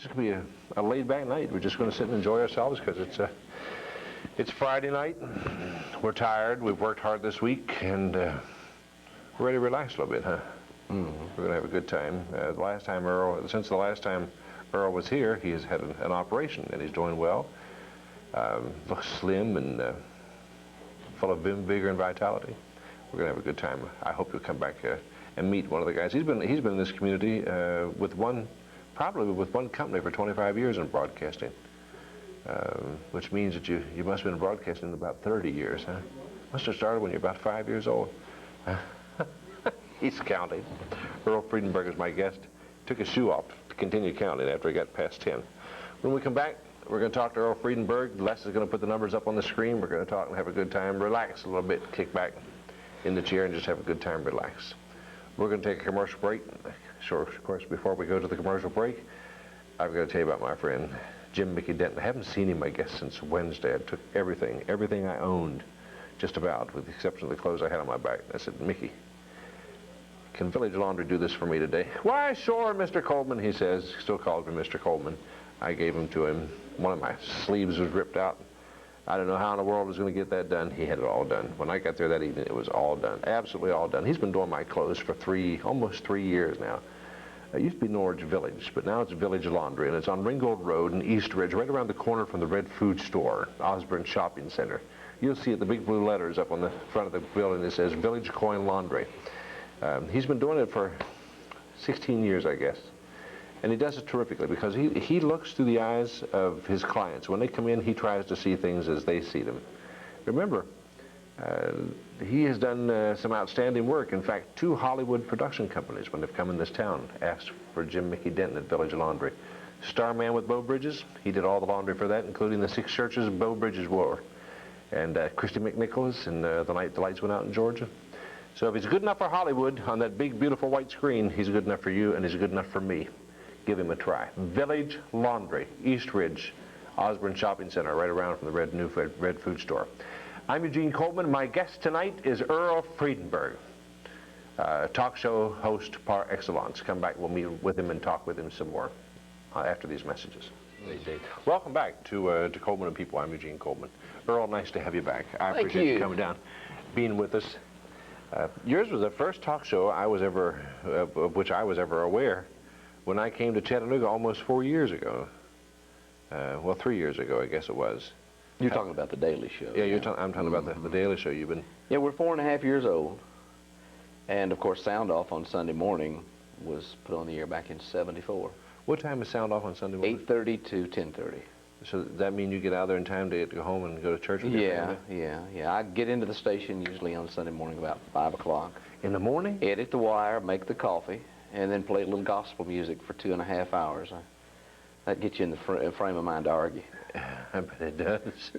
It's going to be a laid-back night. We're just going to sit and enjoy ourselves because it's Friday night. We're tired. We've worked hard this week, and we're ready to relax a little bit, huh? Mm-hmm. We're going to have a good time. Since the last time Earl was here, he has had an operation, and he's doing well. Looks slim and full of vim, vigor, and vitality. We're going to have a good time. I hope you'll come back and meet one of the guys. He's been in this community probably with one company for 25 years in broadcasting, which means that you must have been broadcasting about 30 years, huh? Must have started when you're about 5 years old. He's counting. Earl Freudenberg is my guest. Took his shoe off to continue counting after he got past 10. When we come back, we're going to talk to Earl Freudenberg. Les is going to put the numbers up on the screen. We're going to talk and have a good time, relax a little bit, kick back in the chair and just have a good time, relax. We're going to take a commercial break. Sure, of course, before we go to the commercial break, I've got to tell you about my friend, Jim Mickey Denton. I haven't seen him, I guess, since Wednesday. I took everything I owned, just about, with the exception of the clothes I had on my back. I said, Mickey, can Village Laundry do this for me today? Why, sure, Mr. Coleman, he says. Still calls me Mr. Coleman. I gave them to him. One of my sleeves was ripped out. I don't know how in the world I was going to get that done. He had it all done. When I got there that evening, it was all done. Absolutely all done. He's been doing my clothes for almost 3 years now. It used to be Norwich Village, but now it's Village Laundry, and it's on Ringgold Road in East Ridge, right around the corner from the Red Food Store, Osborne Shopping Center. You'll see it, the big blue letters up on the front of the building that says Village Coin Laundry. He's been doing it for 16 years, I guess. And he does it terrifically because he looks through the eyes of his clients. When they come in, he tries to see things as they see them. Remember, he has done some outstanding work. In fact, 2 Hollywood production companies, when they've come in this town, asked for Jim Mickey Denton at Village Laundry. Starman with Bo Bridges, he did all the laundry for that, including the 6 churches Bo Bridges wore. And Christy McNicholas and the night the lights went out in Georgia. So if he's good enough for Hollywood on that big, beautiful white screen, he's good enough for you, and he's good enough for me. Give him a try. Village Laundry, East Ridge, Osborne Shopping Center, right around from the Red Food Store. I'm Eugene Coleman. My guest tonight is Earl Freudenberg, talk show host par excellence. Come back, we'll meet with him and talk with him some more after these messages. Welcome back to Coleman and People. I'm Eugene Coleman. Earl, nice to have you back. I appreciate you coming down, being with us. Yours was the first talk show of which I was ever aware when I came to Chattanooga almost 4 years ago. Well, 3 years ago, I guess it was. You're talking about the Daily Show. Yeah, I'm talking about the Daily Show. You've been... Yeah, we're 4.5 years old. And, of course, Sound Off on Sunday morning was put on the air back in '74. What time is Sound Off on Sunday morning? 8:30 to 10:30. So does that mean you get out there in time to go home and go to church with your family? Yeah. I get into the station usually on Sunday morning about 5 o'clock. In the morning? Edit the wire, make the coffee, and then play a little gospel music for 2.5 hours. That gets you in the frame of mind to argue. I bet it does.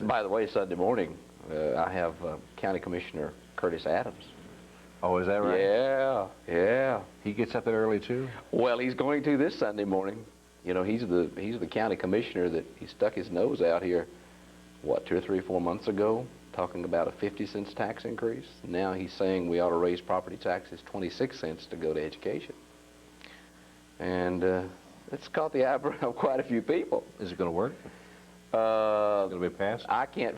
By the way, Sunday morning, I have County Commissioner Curtis Adams. Oh, is that right? Yeah. He gets up there early, too? Well, he's going to this Sunday morning. You know, he's the county commissioner that he stuck his nose out here, what, 2 or 3, 4 months ago, talking about a 50-cent tax increase. Now he's saying we ought to raise property taxes 26 cents to go to education. And it's caught the eyebrow of quite a few people. Is it going to work? Is it going to be passed? I can't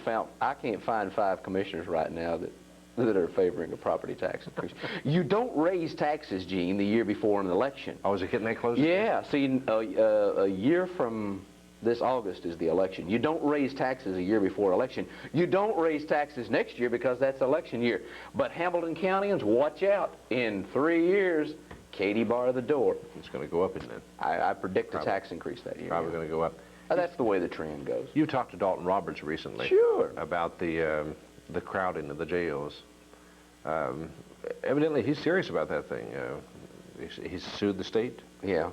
find 5 commissioners right now that are favoring a property tax increase. You don't raise taxes, Gene, the year before an election. Oh, is it getting that close? Yeah. See, a year from this August is the election. You don't raise taxes a year before election. You don't raise taxes next year because that's election year. But Hamilton Countyans, watch out. In 3 years, Katie bar the door. It's going to go up, isn't it? I predict a tax increase that year. Probably going to go up. That's the way the trend goes. You talked to Dalton Roberts recently. Sure. About the crowding of the jails. Evidently, he's serious about that thing. He's sued the state? Yeah.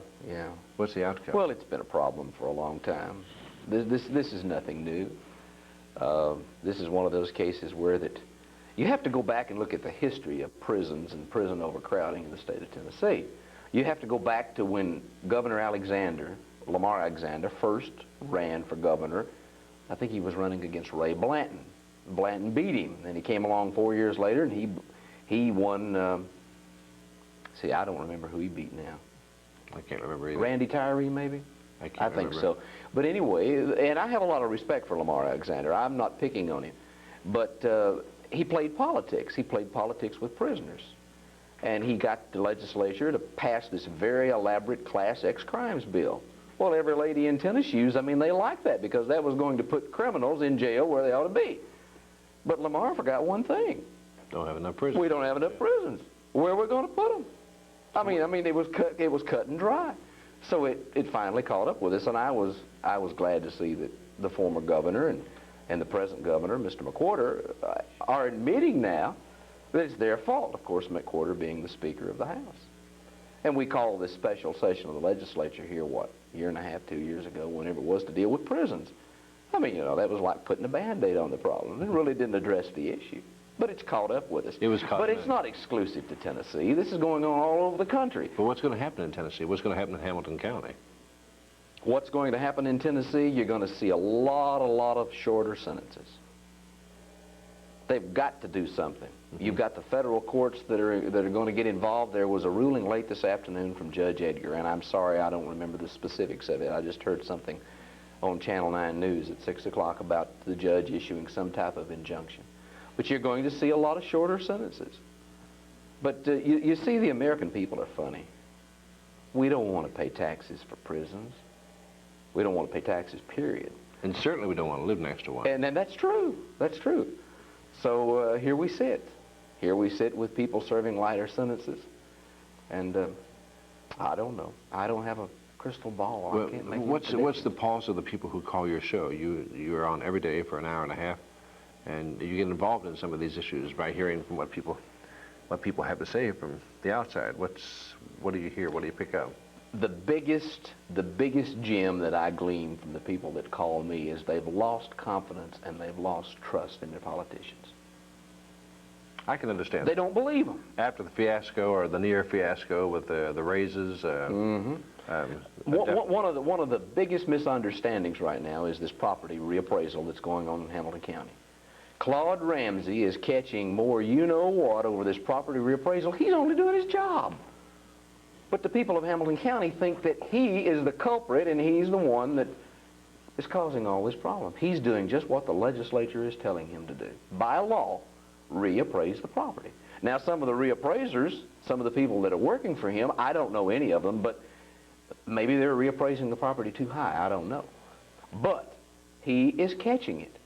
What's the outcome? Well, it's been a problem for a long time. This is nothing new. This is one of those cases where you have to go back and look at the history of prisons and prison overcrowding in the state of Tennessee. You have to go back to when Governor Lamar Alexander, first ran for governor. I think he was running against Ray Blanton. Blanton beat him. Then he came along 4 years later, and he won. See, I don't remember who he beat now. I can't remember either. Randy Tyree, maybe? I can't think remember. so. But anyway, and I have a lot of respect for Lamar Alexander. I'm not picking on him. But he played politics. He played politics with prisoners. And he got the legislature to pass this very elaborate Class X crimes bill. Well, every lady in tennis shoes, I mean, they liked that because that was going to put criminals in jail where they ought to be. But Lamar forgot one thing. Don't have enough prisons. We don't have enough prisons. Where are we going to put them? I mean, it was cut and dry. So it finally caught up with us, and I was glad to see that the former governor and the present governor, Mr. McWhorter, are admitting now that it's their fault. Of course, McWhorter being the Speaker of the House. And we called this special session of the legislature here, what, a year and a half, 2 years ago, whenever it was to deal with prisons. I mean, you know, that was like putting a Band-Aid on the problem. It really didn't address the issue. But it's caught up with us. It was caught But up. it's not exclusive to Tennessee. This is going on all over the country. But what's going to happen in Tennessee? What's going to happen in Hamilton County? What's going to happen in Tennessee? You're going to see a lot of shorter sentences. They've got to do something. You've got the federal courts that are going to get involved. There was a ruling late this afternoon from Judge Edgar, and I'm sorry I don't remember the specifics of it. I just heard something on Channel 9 News at 6 o'clock about the judge issuing some type of injunction. But you're going to see a lot of shorter sentences. But you see, the American people are funny. We don't want to pay taxes for prisons. We don't want to pay taxes, period. And certainly we don't want to live next to one. And that's true. That's true. So here we sit. Here we sit with people serving lighter sentences. And I don't know. I don't have a crystal ball. Well, I can't make what's the pulse of the people who call your show? You're on every day for an hour and a half, and you get involved in some of these issues by hearing from what people have to say from the outside. What do you hear? What do you pick up? The biggest gem that I glean from the people that call me is they've lost confidence and they've lost trust in their politicians. I can understand. They don't believe them. After the fiasco or the near fiasco with the raises. One of the biggest misunderstandings right now is this property reappraisal that's going on in Hamilton County. Claude Ramsey is catching more you-know-what over this property reappraisal. He's only doing his job. But the people of Hamilton County think that he is the culprit and he's the one that is causing all this problem. He's doing just what the legislature is telling him to do. By law, reappraise the property. Now, some of the reappraisers, some of the people that are working for him, I don't know any of them, but maybe they're reappraising the property too high. I don't know. But he is catching it.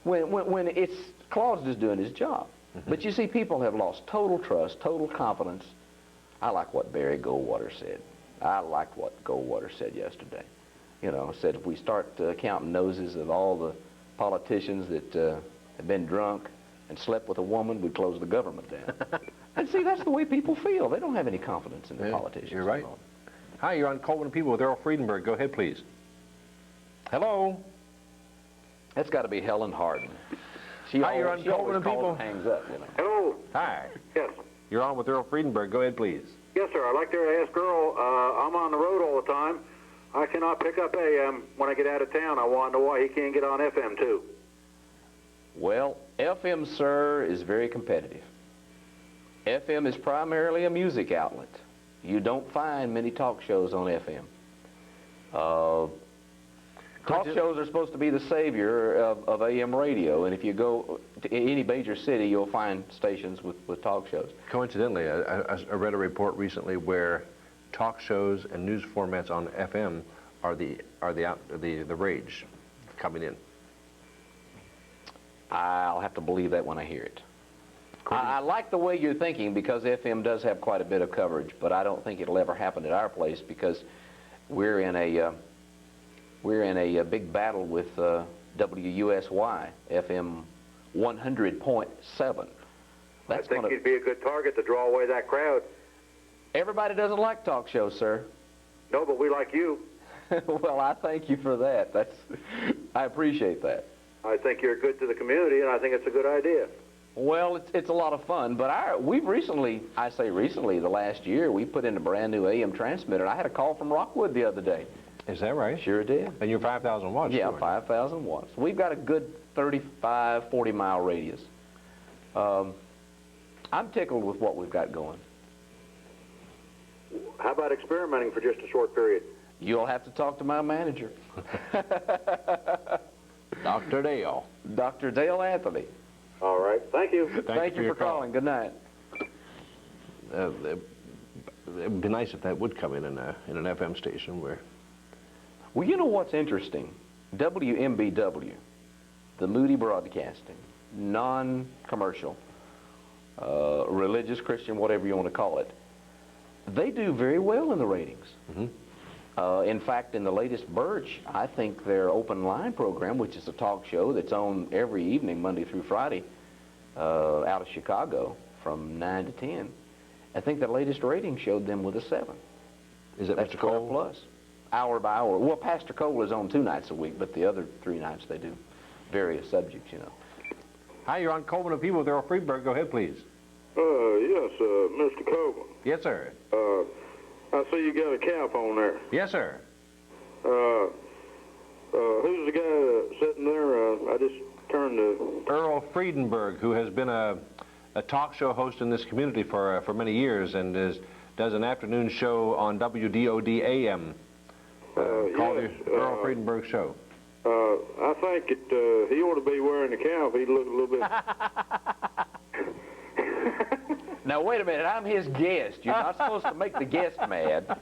When it's Claude's just doing his job. Mm-hmm. But you see, people have lost total trust, total confidence. I like what Barry Goldwater said. I liked what Goldwater said yesterday. You know, said if we start counting noses of all the politicians that have been drunk and slept with a woman, we'd close the government down. And see, that's the way people feel. They don't have any confidence in their politicians. You're right. Hi, you're on Coleman and People with Earl Freudenberg. Go ahead, please. Hello. That's got to be Helen Hardin. Hi, you're on Coleman and People. Hangs up, you know. Hello. Hi. Yes. You're on with Earl Freudenberg. Go ahead, please. Yes, sir. I'd like to ask Earl, I'm on the road all the time. I cannot pick up AM when I get out of town. I want to know why he can't get on FM, too. Well, FM, sir, is very competitive. FM is primarily a music outlet. You don't find many talk shows on FM. Talk shows are supposed to be the savior of AM radio, and if you go to any major city, you'll find stations with talk shows. Coincidentally, I read a report recently where talk shows and news formats on FM are the rage coming in. I'll have to believe that when I hear it. I like the way you're thinking because FM does have quite a bit of coverage, but I don't think it'll ever happen at our place because we're in a big battle with WUSY, FM 100.7. I think he'd be a good target to draw away that crowd. Everybody doesn't like talk shows, sir. No, but we like you. Well, I thank you for that. I appreciate that. I think you're good to the community, and I think it's a good idea. Well, it's a lot of fun, but we've recently, I say recently, the last year, we put in a brand new AM transmitter. I had a call from Rockwood the other day. Is that right? Sure did. And you're 5,000 watts? Yeah, 5,000 watts. We've got a good 35, 40-mile radius. I'm tickled with what we've got going. how about experimenting for just a short period? You'll have to talk to my manager. Dr. Dale. Dr. Dale Anthony. All right. Thank you. Thank you for calling. Good night. It would be nice if that would come in an FM station where... Well, you know what's interesting? WMBW, the Moody Broadcasting, non-commercial, religious, Christian, whatever you want to call it, they do very well in the ratings. In fact, in the latest Birch, I think their open line program, which is a talk show that's on every evening, Monday through Friday, out of Chicago from 9 to 10, I think the latest rating showed them with a 7. Is it That's Mr. 12 Cole? plus, hour by hour. Well, Pastor Cole is on 2 nights a week, but the other 3 nights they do various subjects, you know. Hi, you're on Coleman and People with Earl Freudenberg. Go ahead, please. Yes, Mr. Coleman. Yes, sir. I see you got a cap on there. Yes, sir. Who's the guy sitting there? I just turned to... Earl Freudenberg, who has been a talk show host in this community for many years and does an afternoon show on WDOD AM called yes, the Earl Freudenberg Show. I think he ought to be wearing the cap. He'd look a little bit... Now, wait a minute. I'm his guest. You're not supposed to make the guest mad.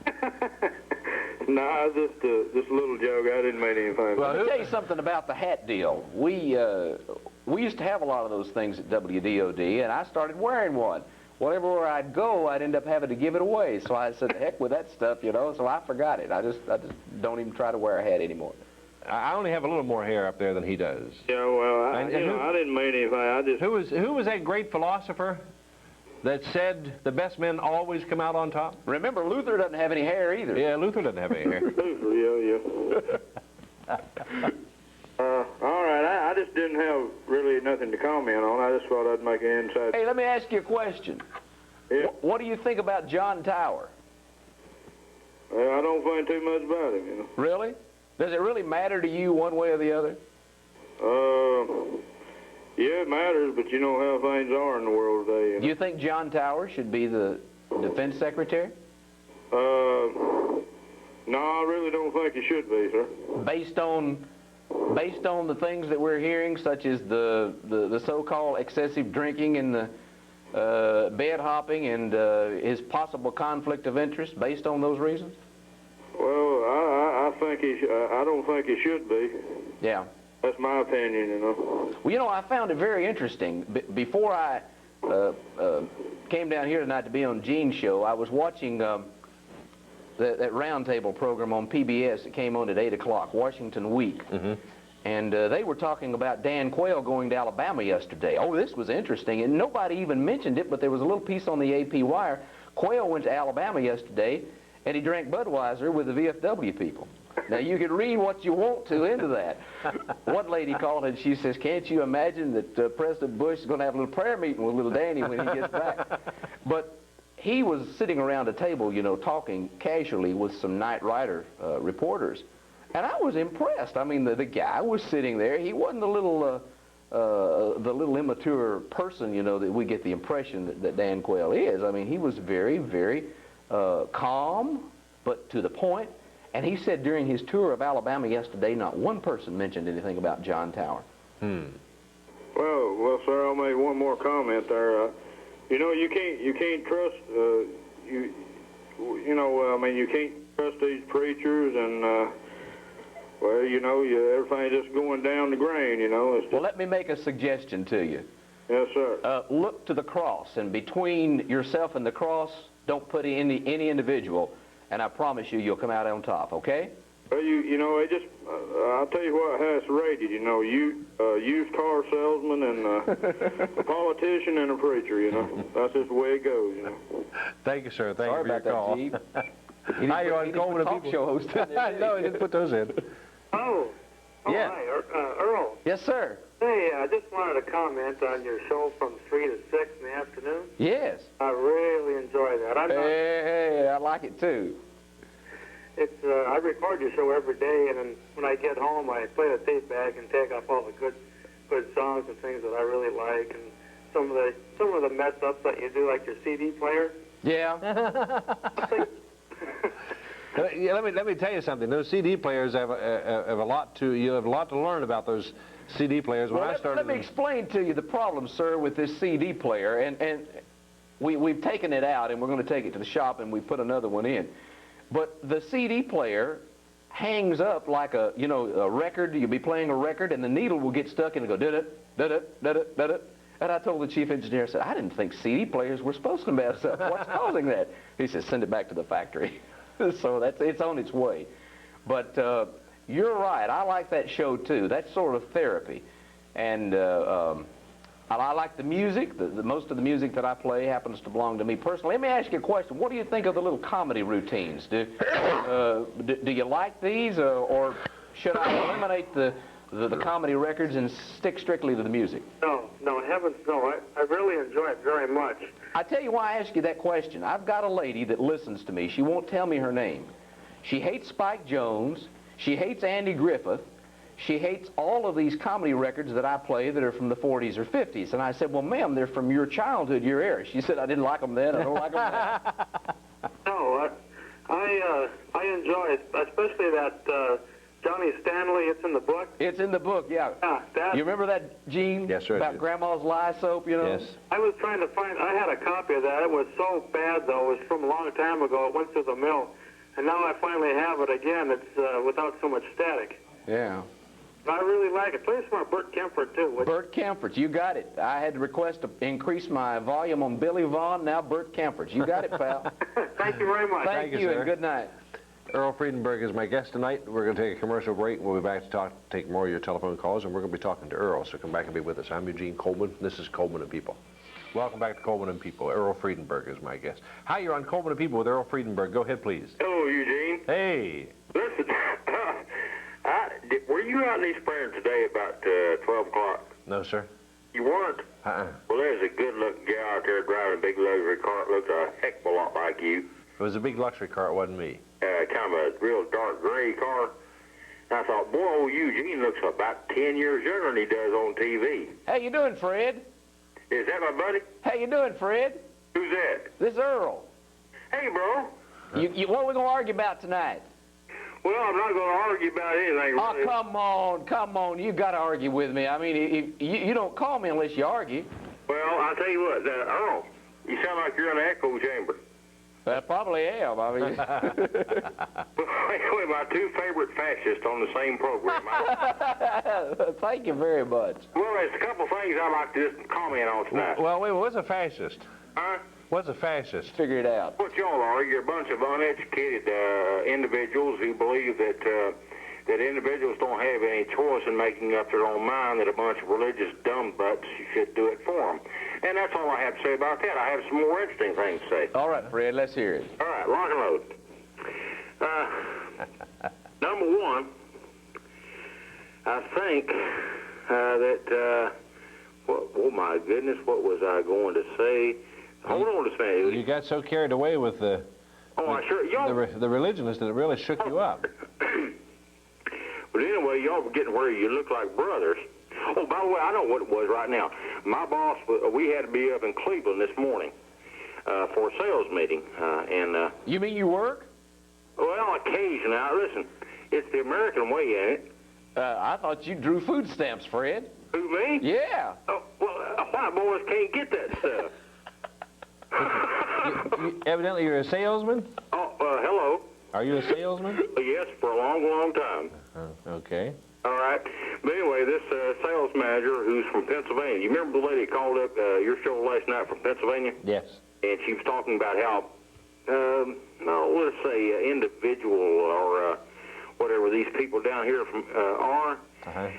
No, just a little joke. I didn't mean anything. Well, let me tell you something about the hat deal. We used to have a lot of those things at WDOD, and I started wearing one. Wherever I'd go, I'd end up having to give it away. So I said, heck with that stuff, you know, so I forgot it. I just don't even try to wear a hat anymore. I only have a little more hair up there than he does. Yeah, well, I didn't mean anything. I just... Who was that great philosopher that said the best men always come out on top? Remember, Luther doesn't have any hair either. Yeah, Luther doesn't have any hair. Yeah. All right, I just didn't have really nothing to comment on. I just thought I'd make an inside... Hey, let me ask you a question. Yeah. What do you think about John Tower? Well, I don't think too much about him, you know. Really? Does it really matter to you one way or the other? Yeah, it matters, but you know how things are in the world today. You know? Do you think John Tower should be the defense secretary? No, I really don't think he should be, sir. Based on the things that we're hearing, such as the so-called excessive drinking and the bed hopping and his possible conflict of interest, based on those reasons? Well, I think I don't think he should be. Yeah. That's my opinion, you know. Well, you know, I found it very interesting. Before I came down here tonight to be on Gene's show, I was watching that roundtable program on PBS that came on at 8 o'clock, Washington Week. And they were talking about Dan Quayle going to Alabama yesterday. Oh, this was interesting, and nobody even mentioned it, but there was a little piece on the AP Wire. Quayle went to Alabama yesterday, and he drank Budweiser with the VFW people. Now, you can read what you want to into that. One lady called and she says, can't you imagine that President Bush is going to have a little prayer meeting with little Danny when he gets back? But he was sitting around a table, you know, talking casually with some Night Rider reporters. And I was impressed. I mean, the guy was sitting there. He wasn't the little immature person, you know, that we get the impression that Dan Quayle is. I mean, he was very, very calm, but to the point. And he said during his tour of Alabama yesterday, not one person mentioned anything about John Tower. Well, sir, I'll make one more comment there. You know, you can't trust you know, I mean, you can't trust these preachers, and well, you know, everything's just going down the drain. You know. It's just... Well, let me make a suggestion to you. Yes, sir. Look to the cross, and between yourself and the cross, don't put any individual. And I promise you'll come out on top, okay? Well, you know, it just, I'll tell you what, how it's rated, you know, used car salesman and a politician and a preacher, you know. That's just the way it goes, you know. Thank you, sir. Thank Sorry you for your call. Hi, you're on Coleman and talk People. show host. No, he didn't put those in. Oh, Yeah. hi, Earl. Yes, sir. Hey, I just wanted to comment on your show from 3 to 6 in the afternoon. Yes. I really enjoy that. Hey, I like it too. I record your show every day, and then when I get home, I play the tape back and take off all the good songs and things that I really like, and some of the mess ups that you do, like your CD player. Yeah. Yeah, let me tell you something. Those CD players have a lot to learn about those CD players. When I started, let me explain to you the problem, sir, with this CD player, and we've taken it out, and we're going to take it to the shop, and we put another one in. But the CD player hangs up like a record. You'll be playing a record, and the needle will get stuck, and it'll go da-da, da-da, da-da, da-da. And I told the chief engineer, I said, I didn't think CD players were supposed to mess up. What's causing that? He said, send it back to the factory. So it's on its way. But you're right. I like that show, too. That's sort of therapy. And I like the music. Most of the music that I play happens to belong to me personally. Let me ask you a question. What do you think of the little comedy routines? Do you like these, or should I eliminate the comedy records and stick strictly to the music? No, heavens no. I really enjoy it very much. I tell you why I ask you that question. I've got a lady that listens to me. She won't tell me her name. She hates Spike Jones. She hates Andy Griffith. She hates all of these comedy records that I play that are from the 40s or 50s. And I said, well, ma'am, they're from your childhood, your era. She said, I didn't like them then. I don't like them now. No, I enjoy it, especially that Johnny Stanley. It's in the book. It's in the book, yeah. Yeah, You remember that, Gene? Yes, sir. About Grandma's lye soap, you know? Yes. I was trying to find. I had a copy of that. It was so bad, though. It was from a long time ago. It went through the mill, and now I finally have it again. It's without so much static. Yeah. I really like it. Play some more Burt Kempfert, too. Burt Kempfert, you got it. I had to request to increase my volume on Billy Vaughn, now Burt Kempfert. You got it, pal. Thank you very much. Thank you, sir. and good night. Earl Freudenberg is my guest tonight. We're going to take a commercial break. We'll be back to take more of your telephone calls, and we're going to be talking to Earl, so come back and be with us. I'm Eugene Coleman. This is Coleman and People. Welcome back to Coleman and People. Earl Freudenberg is my guest. Hi, you're on Coleman and People with Earl Freudenberg. Go ahead, please. Hello, Eugene. Hey. Listen, were you out in East Springs today about 12 o'clock? No, sir. You weren't? Uh-uh. Well, there's a good-looking gal out there driving a big luxury car. It looks a heck of a lot like you. It was a big luxury car. It wasn't me. Kind of a real dark gray car. And I thought, boy, old Eugene looks about 10 years younger than he does on TV. How you doing, Fred? Is that my buddy? How you doing, Fred? Who's that? This is Earl. Hey, bro. What are we going to argue about tonight? Well, I'm not going to argue about anything. Oh, Really. come on. You got to argue with me. I mean, you don't call me unless you argue. Well, I'll tell you what, Earl, you sound like you're in an echo chamber. I probably am. I mean, Anyway, my two favorite fascists on the same program. thank you very much. Well, there's a couple things I'd like to just comment on tonight. Well, wait, what's a fascist? Huh? What's a fascist? Figure it out. What y'all are, you're a bunch of uneducated individuals who believe that individuals don't have any choice in making up their own mind, that a bunch of religious dumb butts should do it for them. And that's all I have to say about that. I have some more interesting things to say. All right, Fred, let's hear it. All right, lock and load. Number one, I think that, oh my goodness, what was I going to say? Hold on a second. You got so carried away with the religionists that it really shook you up. But anyway, y'all were getting where you look like brothers. Oh, by the way, I know what it was right now. My boss, we had to be up in Cleveland this morning for a sales meeting. You mean you work? Well, occasionally. Now, listen, it's the American way, ain't it? I thought you drew food stamps, Fred. Who, me? Yeah. Oh, well, white boys can't get that stuff. Evidently, you're a salesman? Oh, hello. Are you a salesman? Yes, for a long, long time. Okay. All right. But anyway, this sales manager who's from Pennsylvania, you remember the lady that called up your show last night from Pennsylvania? Yes. And she was talking about how, let's say individual or whatever these people down here from are. Uh-huh.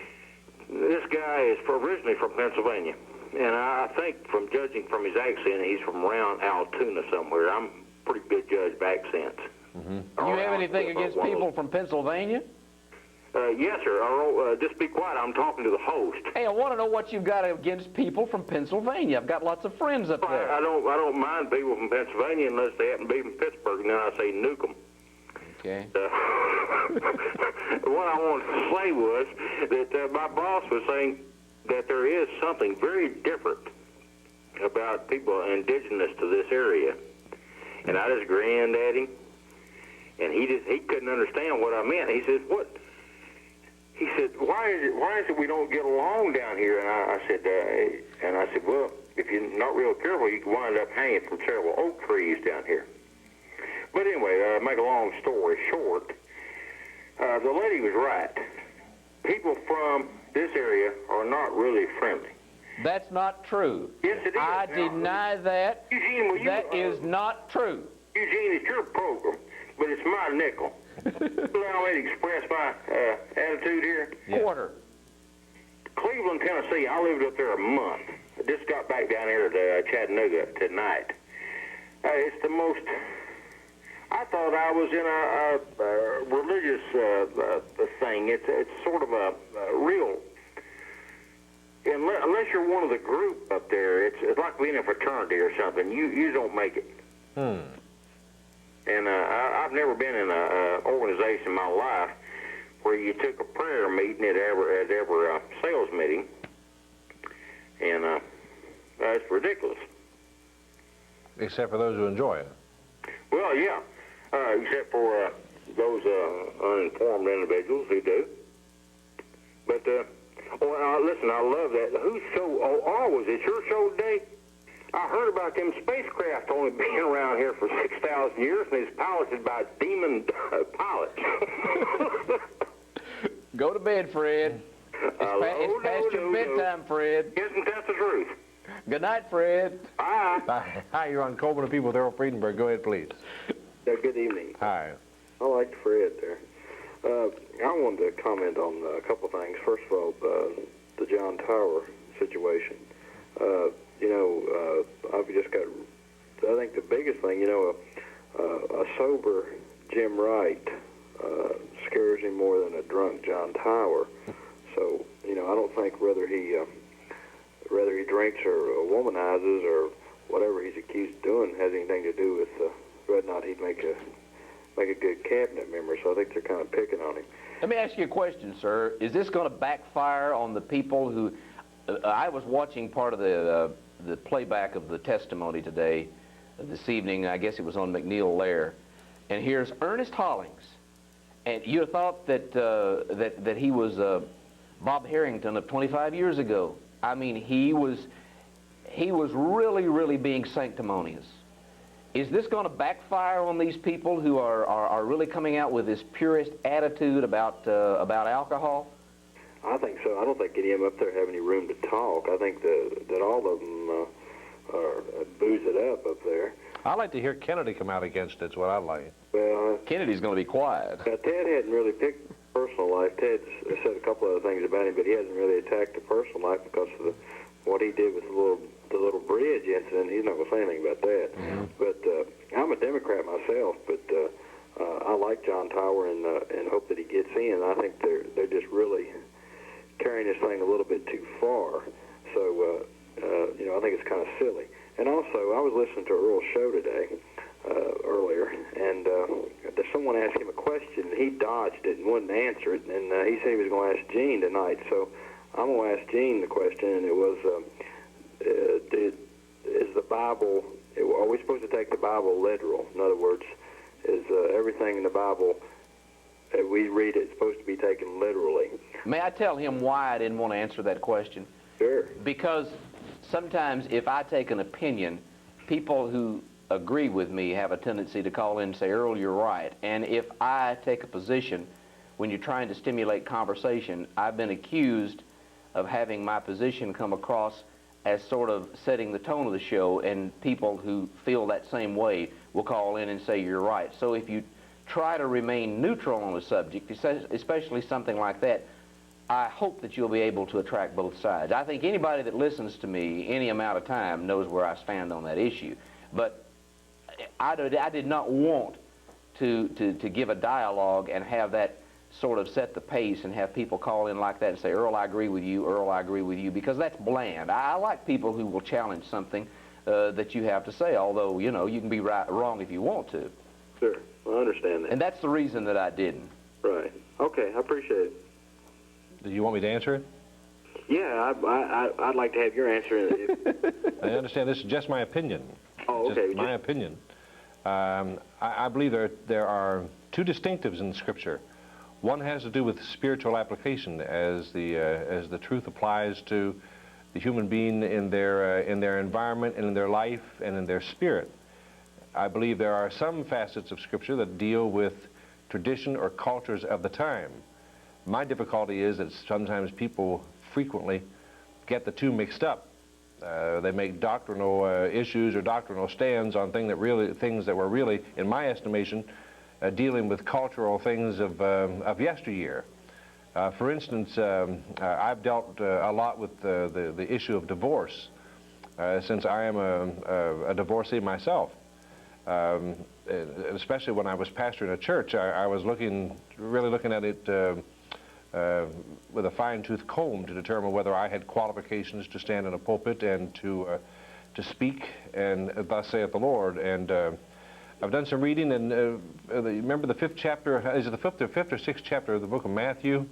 This guy is originally from Pennsylvania. And I think from judging from his accent, he's from around Altoona somewhere. I'm a pretty good judge of accents. Mm-hmm. Do you have anything against people from Pennsylvania? Yes, sir. Just be quiet. I'm talking to the host. Hey, I want to know what you've got against people from Pennsylvania. I've got lots of friends up there. I don't mind people from Pennsylvania unless they happen to be from Pittsburgh, and then I say nuke them. Okay. What I wanted to say was that my boss was saying that there is something very different about people indigenous to this area. And I just grinned at him, and he couldn't understand what I meant. He said, "What?" He said, "Why is it we don't get along down here?" And I said, "Well, if you're not real careful, you can wind up hanging from several oak trees down here." But anyway, make a long story short, the lady was right. People from this area are not really friendly. That's not true. Yes, it is. I deny that. Eugene, will you, that is not true. Eugene, it's your program, but it's my nickel. Allow me to express my attitude here. Order. Cleveland, Tennessee, I lived up there a month. I just got back down here to Chattanooga tonight. It's the most... I thought I was in a religious thing. It's sort of a real... Unless you're one of the group up there, it's like being in a fraternity or something. You don't make it. And I've never been in an organization in my life where you took a prayer meeting at every sales meeting, and it's ridiculous. Except for those who enjoy it. Well, yeah, except for those uninformed individuals who do. But, listen, I love that. Whose show? Was it your show today? I heard about them spacecraft only being around here for 6,000 years, and it's piloted by demon pilots. Go to bed, Fred. It's past your bedtime, Fred. Isn't that the truth? Good night, Fred. Bye. Bye. Hi, you're on Coleman and People with Earl Freudenberg. Go ahead, please. Good evening. Hi. I liked Fred there. I wanted to comment on a couple of things. First of all, the John Tower situation. I've just got, I think the biggest thing, a sober Jim Wright scares him more than a drunk John Tower. So, I don't think whether he drinks or womanizes or whatever he's accused of doing has anything to do with whether or not he'd make a good cabinet member. So I think they're kind of picking on him. Let me ask you a question, sir. Is this going to backfire on the people who... I was watching part of the playback of the testimony today, this evening. I guess it was on McNeil Lair. And here's Ernest Hollings. And you thought that that he was Bob Harrington of 25 years ago. I mean, he was really, really being sanctimonious. Is this going to backfire on these people who are really coming out with this purist attitude about alcohol? I think so. I don't think any of them up there have any room to talk. I think that all of them booze it up there. I'd like to hear Kennedy come out against it. It's what I'd like. Well, Kennedy's going to be quiet. Ted hadn't really picked personal life. Ted's said a couple other things about him, but he hasn't really attacked the personal life because of what he did with the little bridge incident. He's not going to say anything about that. Mm-hmm. But I'm a Democrat myself, but I like John Tower and hope that he gets in. I think they're just really carrying this thing a little bit too far. So, I think it's kind of silly. And also, I was listening to Earl's show today, earlier, and someone asked him a question, and he dodged it and wouldn't answer it, and he said he was going to ask Gene tonight. So I'm going to ask Gene the question, and it was, is the Bible, are we supposed to take the Bible literal? In other words, is everything in the Bible, we read it, supposed to be taken literally? May I tell him why I didn't want to answer that question? Sure. Because sometimes if I take an opinion, people who agree with me have a tendency to call in and say, Earl, you're right. And if I take a position, when you're trying to stimulate conversation, I've been accused of having my position come across as sort of setting the tone of the show, and people who feel that same way will call in and say you're right. So if you try to remain neutral on a subject, especially something like that, I hope that you'll be able to attract both sides. I think anybody that listens to me any amount of time knows where I stand on that issue. But I did not want to give a dialogue and have that sort of set the pace and have people call in like that and say, Earl, I agree with you, Earl, I agree with you, because that's bland. I like people who will challenge something that you have to say, although, you can be right or wrong if you want to. Sure, I understand that. And that's the reason that I didn't. Right. Okay, I appreciate it. Do you want me to answer it? Yeah, I'd like to have your answer. I understand this is just my opinion. Oh, okay. Just my opinion. I believe there are two distinctives in Scripture. One has to do with spiritual application, as the truth applies to the human being in their environment and in their life and in their spirit. I believe there are some facets of Scripture that deal with tradition or cultures of the time. My difficulty is that sometimes people frequently get the two mixed up. They make doctrinal issues or doctrinal stands on things that were really, in my estimation, dealing with cultural things of yesteryear. For instance, I've dealt a lot with the issue of divorce since I am a divorcee myself. Especially when I was pastoring a church, I was really looking at it with a fine-tooth comb to determine whether I had qualifications to stand in a pulpit and to speak, and thus saith the Lord. And I've done some reading, and remember the 5th chapter, is it the 5th or 6th chapter of the book of Matthew,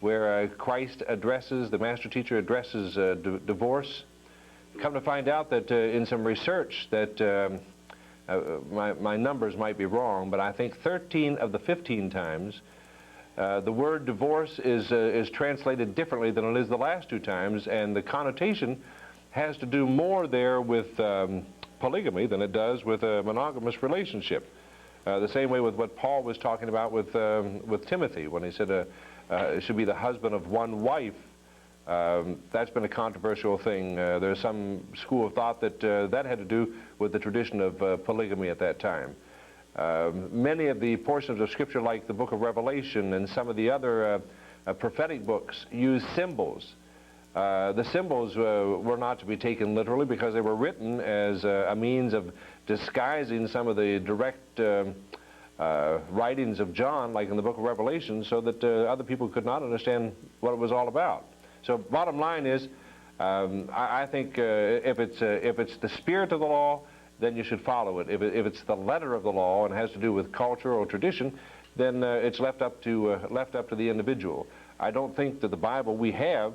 where Christ addresses, the master teacher addresses divorce? Come to find out that in some research that my numbers might be wrong, but I think 13 of the 15 times the word divorce is translated differently than it is the last 2 times, and the connotation has to do more there with polygamy than it does with a monogamous relationship. The same way with what Paul was talking about with Timothy when he said it should be the husband of one wife. That's been a controversial thing. There's some school of thought that that had to do with the tradition of polygamy at that time. Many of the portions of Scripture, like the book of Revelation and some of the other prophetic books, use symbols. The symbols were not to be taken literally because they were written as a means of disguising some of the direct writings of John, like in the book of Revelation, so that other people could not understand what it was all about. So bottom line is, I think if it's the spirit of the law, then you should follow it. If it's the letter of the law and has to do with culture or tradition, then it's left up to the individual. I don't think that the Bible we have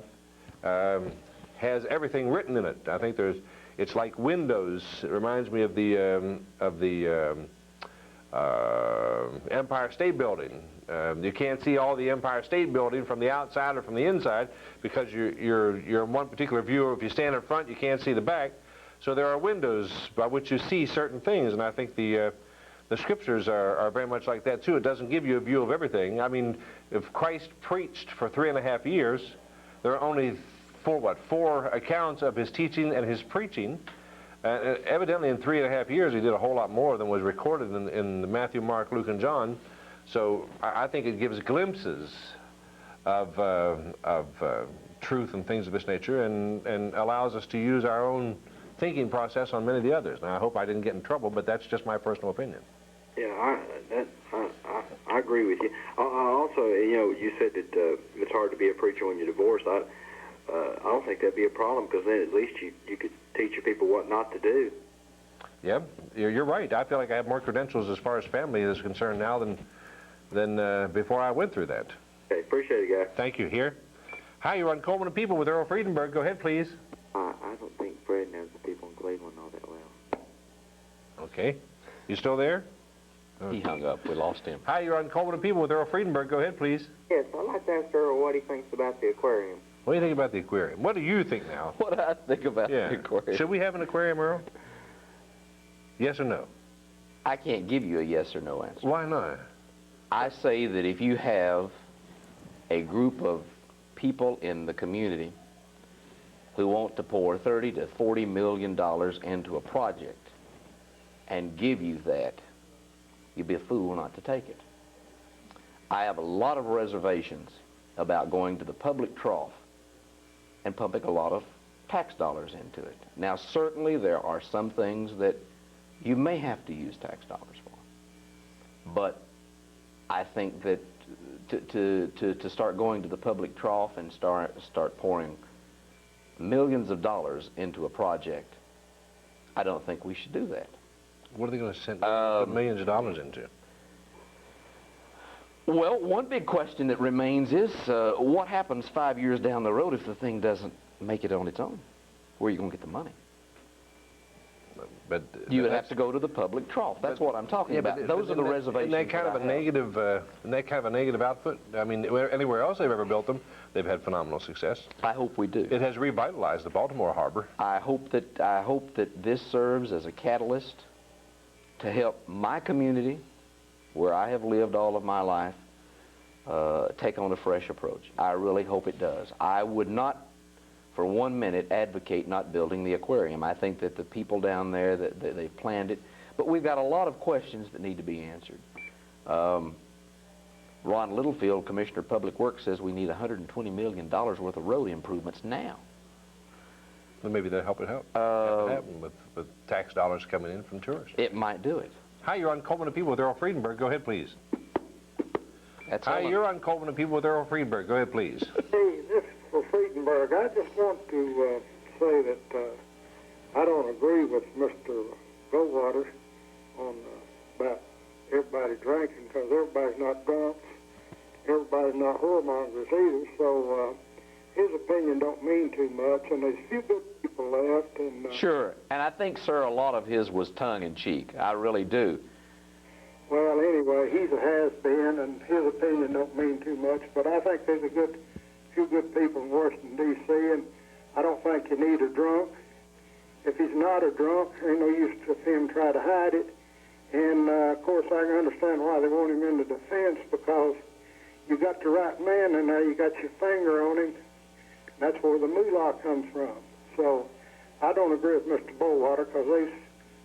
has everything written in it. I think it's like windows. It reminds me of the Empire State Building. You can't see all the Empire State Building from the outside or from the inside because you're in one particular view. If you stand in front, you can't see the back. So there are windows by which you see certain things, and I think the Scriptures are very much like that too. It doesn't give you a view of everything. I mean, if Christ preached for 3.5 years, there are only 4 accounts of his teaching and his preaching. Evidently in 3.5 years he did a whole lot more than was recorded in Matthew, Mark, Luke, and John. So I think it gives glimpses of truth and things of this nature, and allows us to use our own thinking process on many of the others. Now, I hope I didn't get in trouble, but that's just my personal opinion. Yeah, I agree with you. I also, you said that it's hard to be a preacher when you're divorced. I don't think that'd be a problem, because then at least you could teach your people what not to do. Yeah, you're right. I feel like I have more credentials as far as family is concerned now than before I went through that. Okay, appreciate it, guys. Thank you. Here. Hi, you're on Coleman and People with Earl Freudenberg. Go ahead, please. I don't think Fred knows the people in Cleveland all that well. Okay. You still there? He hung up. We lost him. Hi, you're on Coleman and People with Earl Freudenberg. Go ahead, please. Yes, I'd like to ask Earl what he thinks about the aquarium. What do you think about the aquarium? What do you think now? What do I think about Yeah. the aquarium? Should we have an aquarium, Earl? Yes or no? I can't give you a yes or no answer. Why not? I say that if you have a group of people in the community who want to pour $30 to $40 million into a project and give you that, you'd be a fool not to take it. I have a lot of reservations about going to the public trough and pumping a lot of tax dollars into it. Now, certainly there are some things that you may have to use tax dollars for, but I think that to start going to the public trough and start pouring millions of dollars into a project, I don't think we should do that. What are they going to put millions of dollars into? Well, one big question that remains is what happens 5 years down the road if the thing doesn't make it on its own? Where are you going to get the money? But You would have to go to the public trough. That's what I'm talking about. Those are the reservations. Isn't that kind of a negative? Isn't that kind of a negative output? I mean, anywhere else they've ever built them, they've had phenomenal success. I hope we do. It has revitalized the Baltimore harbor. I hope that this serves as a catalyst to help my community, where I have lived all of my life, take on a fresh approach. I really hope it does. I would not, for 1 minute, advocate not building the aquarium. I think that the people down there, that they've planned it, but we've got a lot of questions that need to be answered. Ron Littlefield, Commissioner of Public Works, says we need $120 million worth of road improvements now. Well, maybe that'll help it happen with tax dollars coming in from tourists. It might do it. Hi, you're on Coleman and People with Earl Freudenberg. Go ahead, please. Hi, you're on Coleman and People with Earl Freudenberg. Go ahead, please. Hey, this is for Freudenberg. I just want to say that I don't agree with Mr. Goldwater on about everybody drinking, because everybody's not drunks, everybody's not whoremongers either. So his opinion don't mean too much, and there's a few good people left. And sure, and I think, sir, a lot of his was tongue-in-cheek. I really do. Well, anyway, he's a has-been, and his opinion don't mean too much. But I think there's a few good people in Washington, D.C., and I don't think you need a drunk. If he's not a drunk, ain't no use to him try to hide it. And, of course, I can understand why they want him in the defense, because you got the right man in there, you got your finger on him. That's where the moolah comes from. So I don't agree with Mr. Goldwater, because there's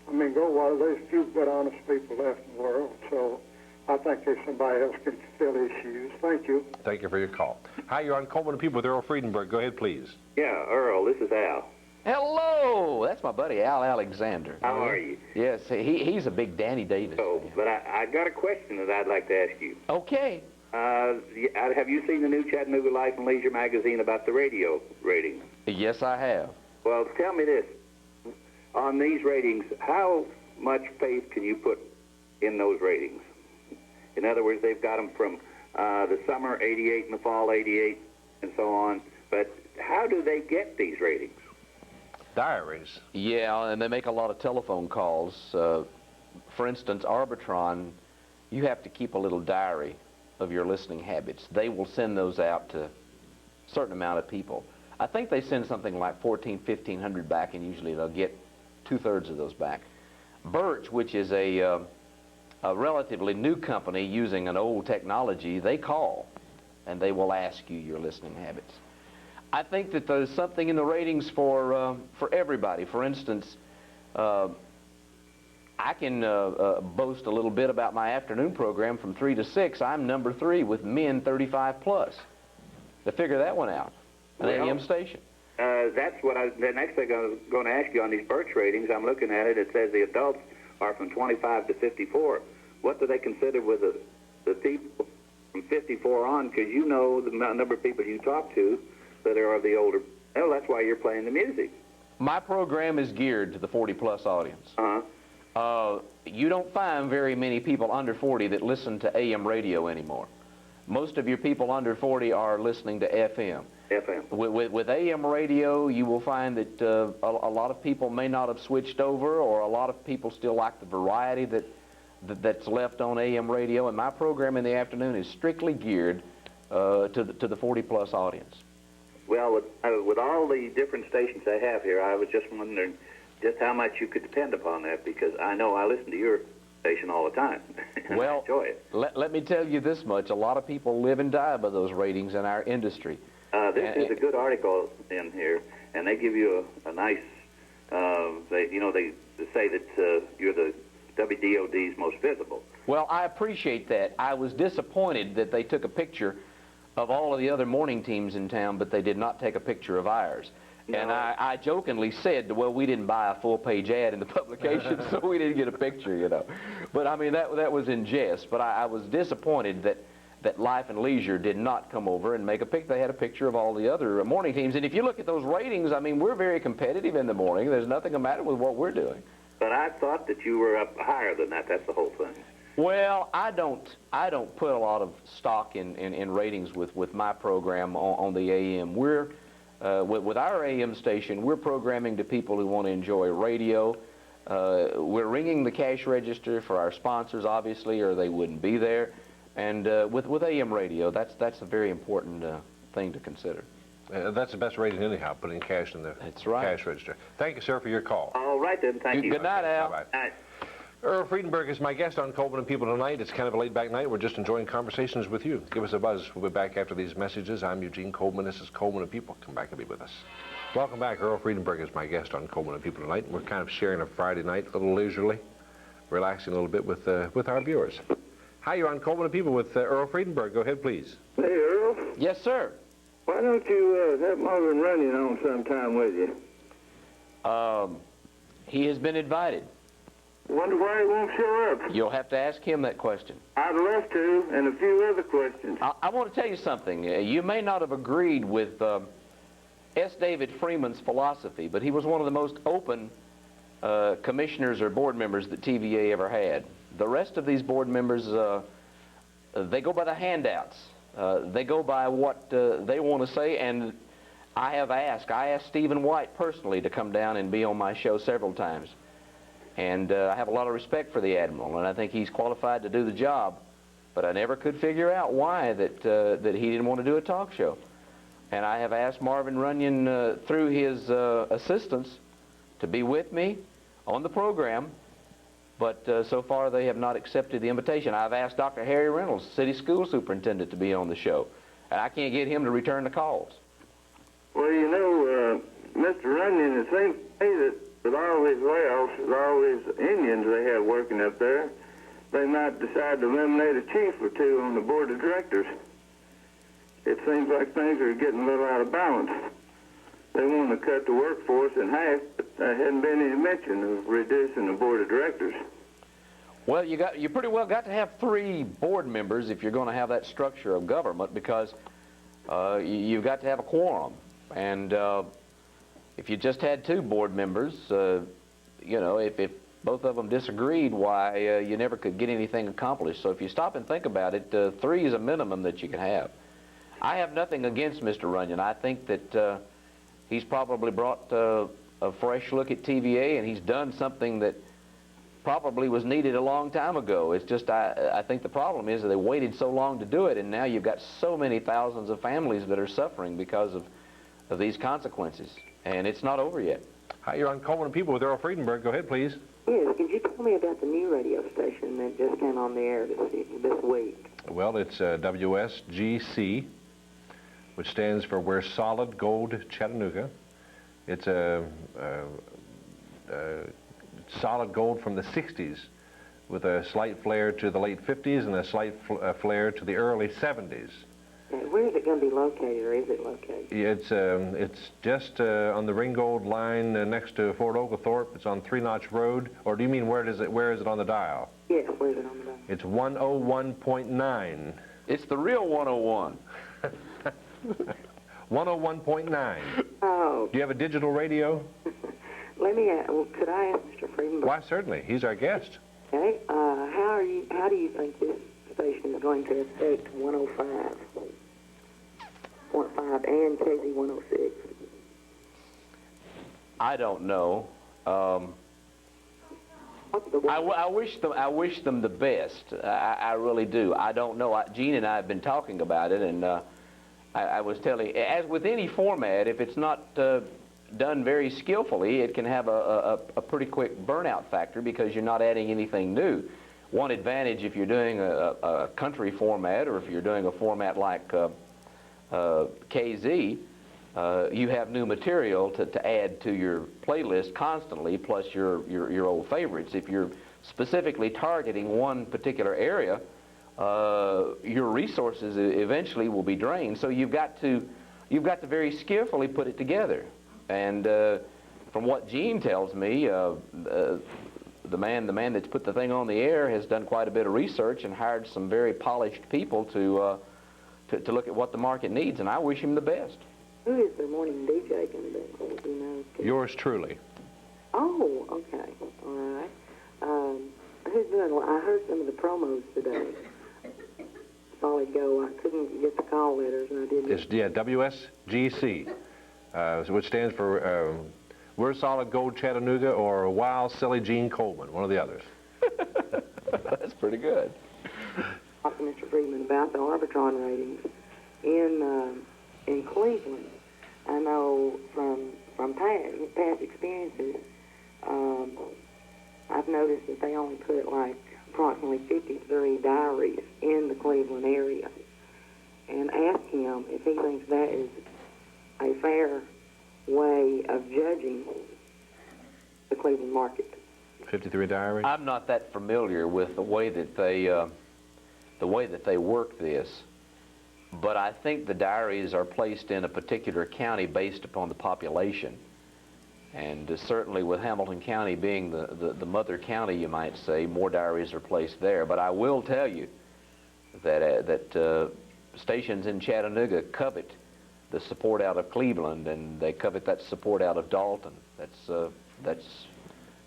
a few good, honest people left in the world. So I think there's somebody else can fill his shoes. Thank you. Thank you for your call. Hi, you're on Coleman and People with Earl Freudenberg. Go ahead, please. Yeah, Earl, this is Al. Hello! That's my buddy, Al Alexander. How are you? Yes, he's a big Danny Davis Oh, fan. but I got a question that I'd like to ask you. Okay. Have you seen the new Chattanooga Life and Leisure magazine about the radio ratings? Yes, I have. Well, tell me this. On these ratings, how much faith can you put in those ratings? In other words, they've got them from the summer 88 and the fall 88 and so on. But how do they get these ratings? Diaries. Yeah, and they make a lot of telephone calls. For instance, Arbitron, you have to keep a little diary of your listening habits. They will send those out to a certain amount of people. I think they send something like 1,500 back, and usually they'll get 2/3 of those back. Birch, which is a relatively new company using an old technology, they call and they will ask you your listening habits. I think that there's something in the ratings for everybody. For instance, I can boast a little bit about my afternoon program from 3 to 6. I'm number 3 with men 35 plus. To figure that one out, an AM station. That's what the next thing I was going to ask you on these Birch ratings. I'm looking at it. It says the adults are from 25 to 54. What do they consider with the people from 54 on? Because you know the number of people you talk to that are of the older. Oh, that's why you're playing the music. My program is geared to the 40-plus audience. You don't find very many people under 40 that listen to AM radio anymore. Most of your people under 40 are listening to FM. FM. With AM radio, you will find that a lot of people may not have switched over, or a lot of people still like the variety that's left on AM radio. And my program in the afternoon is strictly geared to the 40-plus audience. Well, with all the different stations they have here, I was just wondering just how much you could depend upon that, because I know I listen to your station all the time. Well, I enjoy it. Let me tell you this much. A lot of people live and die by those ratings in our industry. This is a good article in here, and they give you a nice, they say that you're the WDOD's most visible. Well, I appreciate that. I was disappointed that they took a picture of all of the other morning teams in town, but they did not take a picture of ours. No. And I jokingly said, well, we didn't buy a full-page ad in the publication, so we didn't get a picture, you know. But, I mean, that was in jest. But I was disappointed that Life and Leisure did not come over and make a picture. They had a picture of all the other morning teams. And if you look at those ratings, I mean, we're very competitive in the morning. There's nothing the matter with what we're doing. But I thought that you were up higher than that. That's the whole thing. Well, I don't put a lot of stock in ratings with my program on the AM. We're with our AM station, we're programming to people who want to enjoy radio. We're ringing the cash register for our sponsors, obviously, or they wouldn't be there. And with AM radio, that's a very important thing to consider. That's the best rating anyhow, putting cash in the cash register. Thank you, sir, for your call. All right, then. Thank you. Good night, Al. Bye-bye. Earl Freudenberg is my guest on Coleman and People tonight. It's kind of a laid-back night. We're just enjoying conversations with you. Give us a buzz. We'll be back after these messages. I'm Eugene Coleman. This is Coleman and People. Come back and be with us. Welcome back. Earl Freudenberg is my guest on Coleman and People tonight. We're kind of sharing a Friday night, a little leisurely, relaxing a little bit with our viewers. Hi, you're on Coleman and People with Earl Freudenberg. Go ahead, please. Hey, Earl. Yes, sir. Why don't you have Marvin Runyon on sometime with you? He has been invited. Wonder why he won't show up. You'll have to ask him that question. I'd love to, and a few other questions. I want to tell you something. You may not have agreed with S. David Freeman's philosophy, but he was one of the most open commissioners or board members that TVA ever had. The rest of these board members, they go by the handouts. They go by what they want to say, and I asked Stephen White personally to come down and be on my show several times. And I have a lot of respect for the Admiral, and I think he's qualified to do the job. But I never could figure out why that he didn't want to do a talk show. And I have asked Marvin Runyon through his assistants to be with me on the program, but so far they have not accepted the invitation. I've asked Dr. Harry Reynolds, city school superintendent, to be on the show, and I can't get him to return the calls. Well, you know, Mr. Runyon, it seems to me that with all these layoffs, with all these Indians they have working up there, they might decide to eliminate a chief or two on the board of directors. It seems like things are getting a little out of balance. They want to cut the workforce in half, but there hadn't been any mention of reducing the board of directors. Well, you pretty well got to have 3 board members if you're going to have that structure of government, because you've got to have a quorum. And if you just had 2 board members, you know, if both of them disagreed, why, you never could get anything accomplished. So if you stop and think about it, 3 is a minimum that you can have. I have nothing against Mr. Runyon. I think that he's probably brought a fresh look at TVA, and he's done something that probably was needed a long time ago. It's just I think the problem is that they waited so long to do it, and now you've got so many thousands of families that are suffering because of these consequences, and it's not over yet. Hi, you're on Coleman and People with Earl Freudenberg. Go ahead, please. Yes, could you tell me about the new radio station that just came on the air this week? Well, it's WSGC, which stands for We're Solid Gold Chattanooga. It's a solid gold from the 60s with a slight flare to the late 50s and a slight flare to the early 70s. Where is it going to be located, or is it located? It's just on the Ringgold line next to Fort Oglethorpe. It's on 3 Notch Road. Or do you mean where is it on the dial? Yes, where is it on the dial? It's 101.9. It's the real 101. 101.9. Oh. Do you have a digital radio? Let me ask, well, could I ask Mr. Freudenberg? Why, certainly. He's our guest. Okay. How do you think this station is going to affect 105.5 and KZ 106? I don't know. I wish them the best. I really do. I don't know. Gene and I have been talking about it, and I was telling, as with any format, if it's not done very skillfully, it can have a pretty quick burnout factor because you're not adding anything new. One advantage if you're doing a country format, or if you're doing a format like KZ, you have new material to add to your playlist constantly, plus your old favorites. If you're specifically targeting one particular area, your resources eventually will be drained. So you've got to very skillfully put it together. And from what Gene tells me, the man that's put the thing on the air has done quite a bit of research and hired some very polished people to look at what the market needs, and I wish him the best. Who is the morning DJ going to be? Do you know? Yours truly. Oh, okay. All right. Who's doing? Well, I heard some of the promos today. Solid Go. I couldn't get the call letters, and I didn't. It's WSGC, which stands for We're Solid Gold Chattanooga or Wild Silly Gene Coleman, one of the others. That's pretty good. Talk to Mr. Friedman about the Arbitron ratings in Cleveland. I know from past experiences, I've noticed that they only put like approximately 53 diaries in the Cleveland area, and ask him if he thinks that is a fair way of judging the Cleveland market. 53 diaries? I'm not that familiar with the way that they work this, but I think the diaries are placed in a particular county based upon the population. And certainly with Hamilton County being the mother county, you might say, more diaries are placed there. But I will tell you that stations in Chattanooga covet the support out of Cleveland, and they covet that support out of Dalton. That's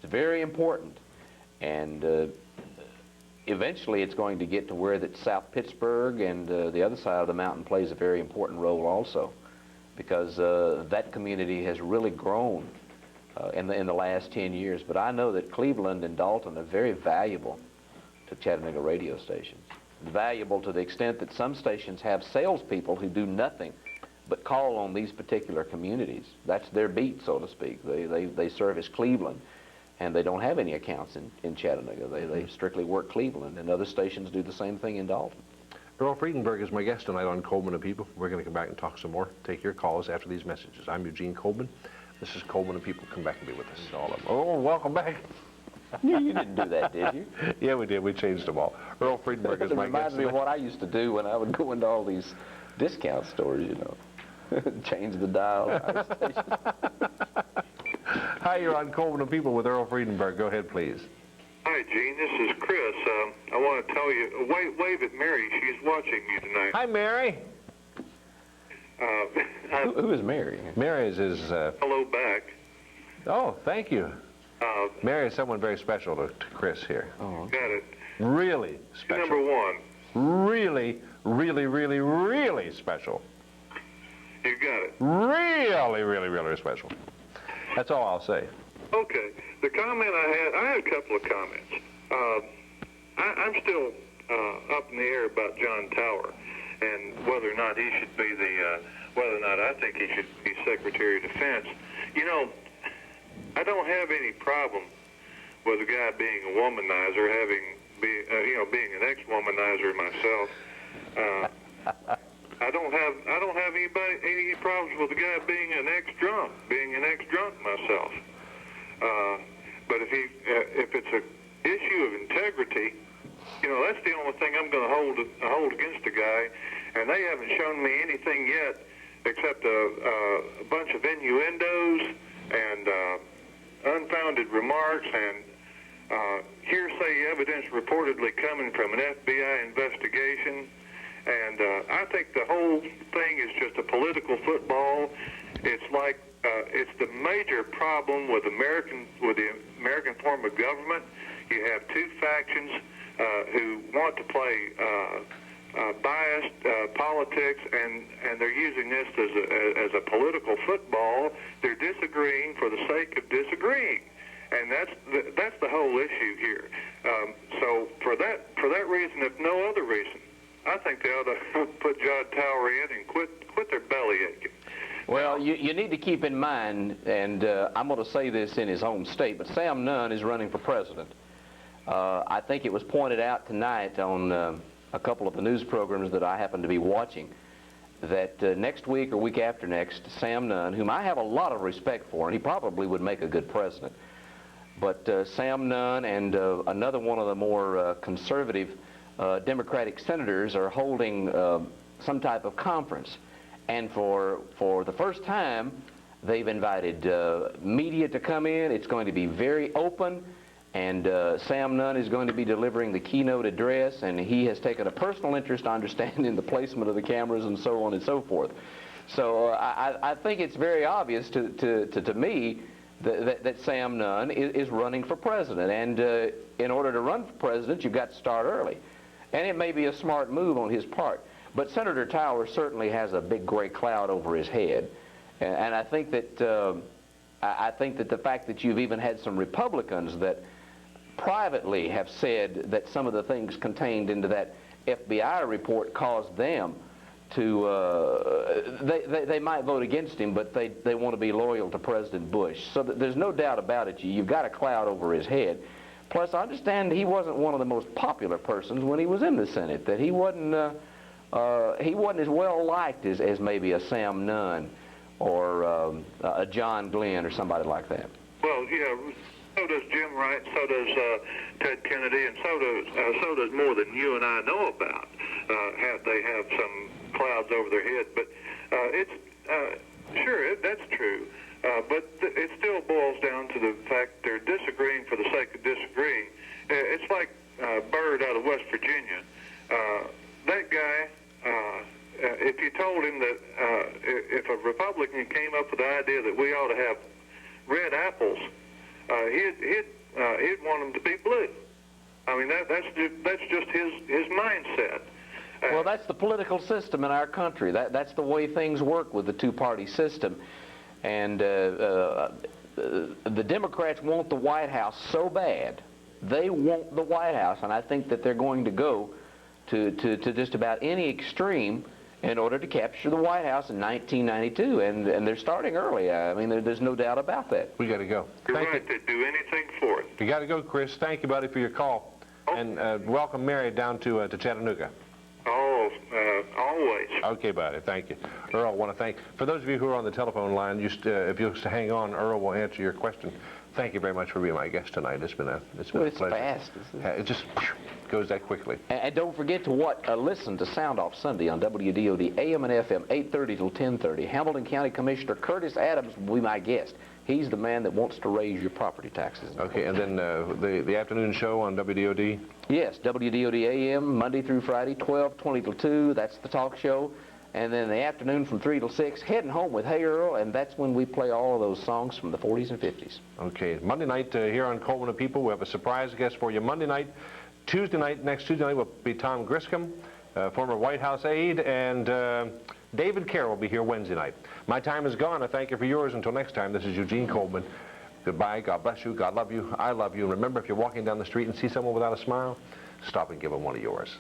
very important. And eventually it's going to get to where that South Pittsburgh and the other side of the mountain plays a very important role also, because that community has really grown in the last 10 years. But I know that Cleveland and Dalton are very valuable to Chattanooga radio stations. Valuable to the extent that some stations have salespeople who do nothing but call on these particular communities. That's their beat, so to speak. They service Cleveland, and they don't have any accounts in Chattanooga. They strictly work Cleveland, and other stations do the same thing in Dalton. Earl Freudenberg is my guest tonight on Coleman and People. We're going to come back and talk some more. Take your calls after these messages. I'm Eugene Coleman. This is Coleman and People. Come back and be with us. All of them. Oh, welcome back. You didn't do that, did you? Yeah, we did. We changed them all. Earl Freudenberg is my guest. It reminds me of what I used to do when I would go into all these discount stores, you know. Change the dial. Hi, you're on Coleman and People with Earl Freudenberg. Go ahead, please. Hi, Gene. This is Chris. I want to tell you, wave at Mary. She's watching you tonight. Hi, Mary. Who is Mary? Mary is his... Hello back. Oh, thank you. Mary is someone very special to Chris here. Oh, Got it. Really special. Number one. Really, really, really, really special. You got it. Really, really, really special. That's all I'll say. Okay. The comment I had a couple of comments. I'm still up in the air about John Tower and whether or not he should be whether or not I think he should be Secretary of Defense. You know, I don't have any problem with a guy being a womanizer, being an ex-womanizer myself. I don't have any problems with a guy being an ex-drunk myself. But if it's an issue of integrity, you know, that's the only thing I'm going to hold against a guy, and they haven't shown me anything yet except a bunch of innuendos and unfounded remarks and hearsay evidence reportedly coming from an FBI investigation. And I think the whole thing is just a political football. It's like it's the major problem with the American form of government. You have two factions who want to play biased politics, and they're using this as a political football. They're disagreeing for the sake of disagreeing, and that's the whole issue here. So for that reason, if no other reason, I think they ought to put John Tower in and quit their belly aching. Well, you need to keep in mind, and I'm going to say this in his home state, but Sam Nunn is running for president. I think it was pointed out tonight on a couple of the news programs that I happen to be watching that next week or week after next, Sam Nunn, whom I have a lot of respect for, and he probably would make a good president, but Sam Nunn and another one of the more conservative Democratic senators are holding some type of conference. And for the first time, they've invited media to come in. It's going to be very open, and Sam Nunn is going to be delivering the keynote address, and he has taken a personal interest, I understand, in the placement of the cameras and so on and so forth. So I think it's very obvious to me that Sam Nunn is running for president, and in order to run for president, you've got to start early. And it may be a smart move on his part. But Senator Tower certainly has a big gray cloud over his head. And I think that I think that the fact that you've even had some Republicans that privately have said that some of the things contained into that FBI report caused them to, they might vote against him, but they want to be loyal to President Bush. So there's no doubt about it. You've got a cloud over his head. Plus, I understand he wasn't one of the most popular persons when he was in the Senate, that he wasn't as well liked as maybe a Sam Nunn or a John Glenn or somebody like that. Well, yeah, so does Jim Wright, so does Ted Kennedy, and so does more than you and I know about. They have some clouds over their head, but that's true. But it still boils down to the fact they're disagreeing for the sake of disagreeing. It's like Byrd out of West Virginia. That guy, if you told him that if a Republican came up with the idea that we ought to have red apples, he'd want them to be blue. I mean, that's just his mindset. Well, that's the political system in our country. That's the way things work with the two-party system. And the Democrats want the White House so bad. They want the White House, and I think that they're going to go to just about any extreme in order to capture the White House in 1992, and they're starting early. I mean, there's no doubt about that. We got to go. You're right. They'd do anything for it. You got to go, Chris. Thank you, buddy, for your call. Oh. And welcome Mary down to Chattanooga. Oh, always. Okay, buddy. Thank you. Earl, I want to thank, for those of you who are on the telephone line, if you'll just hang on, Earl will answer your question. Thank you very much for being my guest tonight. It's been a pleasure. Fast. It just goes that quickly. And don't forget to listen to Sound Off Sunday on WDOD AM and FM, 8:30 till 10:30. Hamilton County Commissioner Curtis Adams will be my guest. He's the man that wants to raise your property taxes. Okay, and then the afternoon show on WDOD? Yes, WDOD AM, Monday through Friday, 12:20 till 2. That's the talk show. And then the afternoon from 3 till 6, heading home with Hey Earl, and that's when we play all of those songs from the 40s and 50s. Okay, Monday night here on Coleman and People, we have a surprise guest for you Monday night. Next Tuesday night will be Tom Griscom, former White House aide, and David Kerr will be here Wednesday night. My time is gone. I thank you for yours. Until next time, this is Eugene Coleman. Goodbye. God bless you. God love you. I love you. And remember, if you're walking down the street and see someone without a smile, stop and give them one of yours.